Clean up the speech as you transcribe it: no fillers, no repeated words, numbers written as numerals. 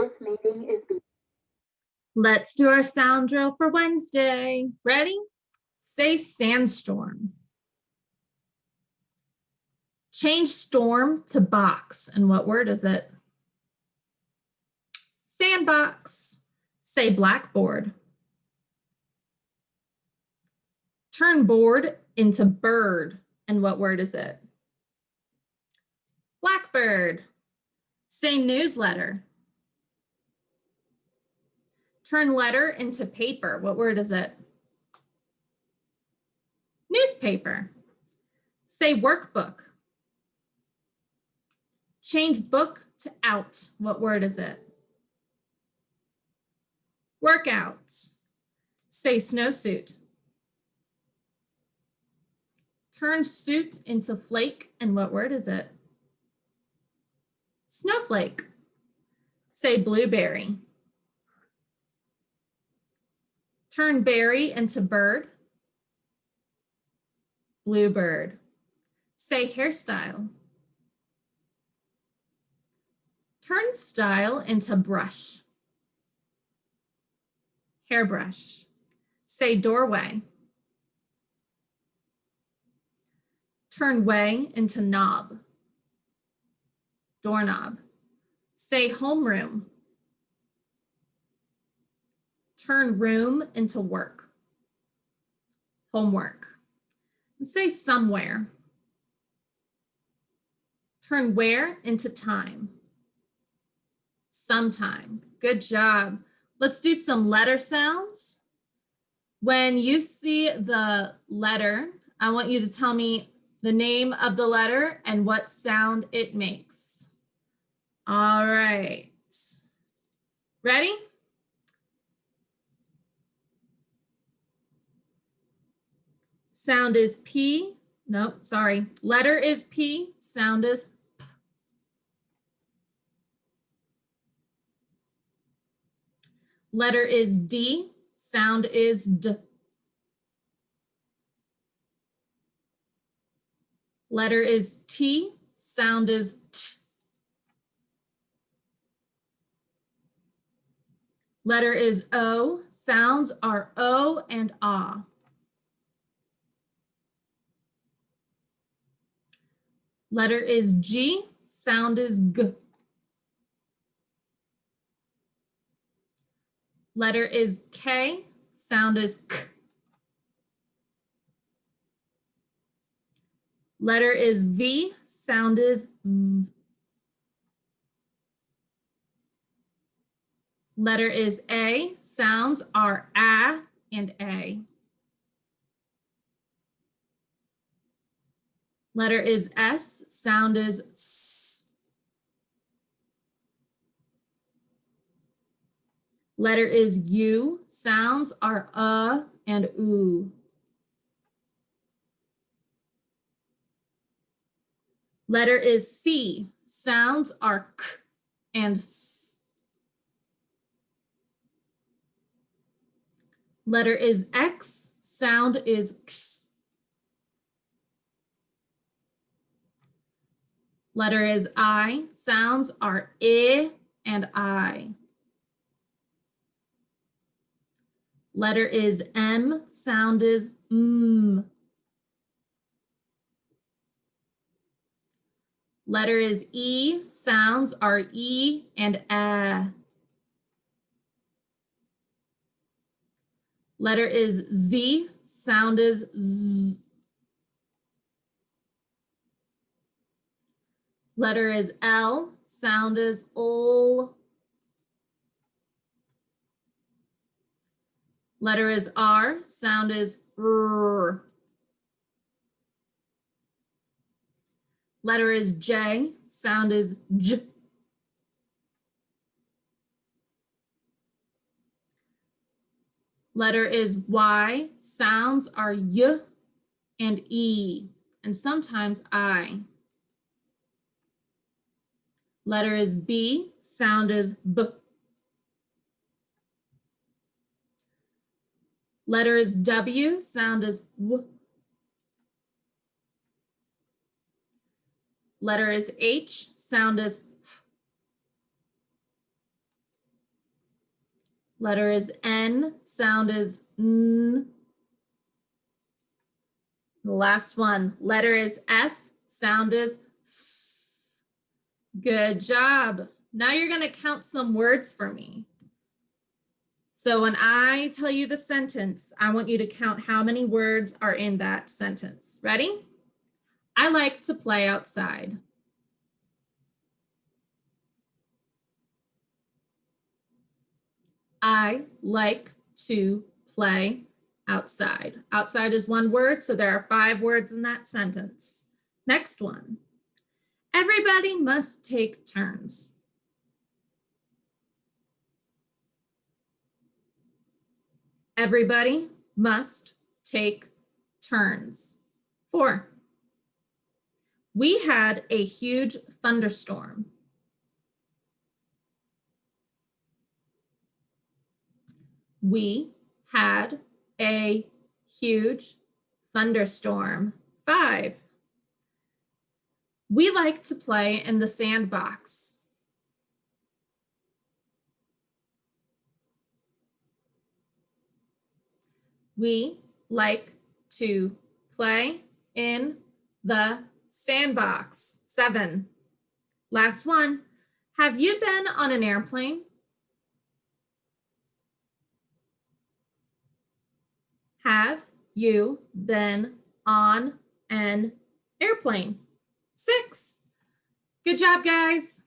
This meeting is being. Let's do our sound drill for Wednesday. Ready? Say sandstorm. Change storm to box. And what word is it? Sandbox. Say blackboard. Turn board into bird. And what word is it? Blackbird. Say newsletter. Turn letter into paper. What word is it? Newspaper. Say workbook. Change book to out. What word is it? Workout. Say snowsuit. Turn suit into flake. And what word is it? Snowflake. Say blueberry. Turn berry into bird. Bluebird. Say hairstyle. Turn style into brush. Hairbrush. Say doorway. Turn way into knob. Doorknob. Say homeroom. Turn room into work. Homework. And say somewhere. Turn where into time. Sometime. Good job. Let's do some letter sounds. When you see the letter, I want you to tell me the name of the letter and what sound it makes. All right. Ready? Sound is P. Nope, sorry. Letter is P. Sound is P. Letter is D. Sound is D. Letter is T. Sound is T. Letter is O. Sounds are O and ah. Letter is G. Sound is G. Letter is K. Sound is K. Letter is V. Sound is V. Letter is A. Sounds are A and A. Letter is S. Sound is S. Letter is U. Sounds are and oo. Letter is C. Sounds are k and s. Letter is X. Sound is x. Letter is I. Sounds are I and I. Letter is M. Sound is m. Letter is E. Sounds are E and a. Letter is Z. Sound is z. Letter is L. Sound is l. Letter is R. Sound is r. Letter is J. Sound is j. Letter is Y. Sounds are y and e, and sometimes I. Letter is B. Sound is b. Letter is W. Sound is w. Letter is H. Sound is f. Letter is N, sound is N. The last one, letter is F, sound is F. Good job. Now you're going to count some words for me. So when I tell you the sentence, I want you to count how many words are in that sentence. Ready? I like to play outside. I like to play outside. Outside is one word, so there are 5 words in that sentence. Next one. Everybody must take turns. Everybody must take turns. 4. We had a huge thunderstorm. We had a huge thunderstorm. 5. We like to play in the sandbox. We like to play in the sandbox. 7. Last one. Have you been on an airplane? Have you been on an airplane? 6. Good job, guys.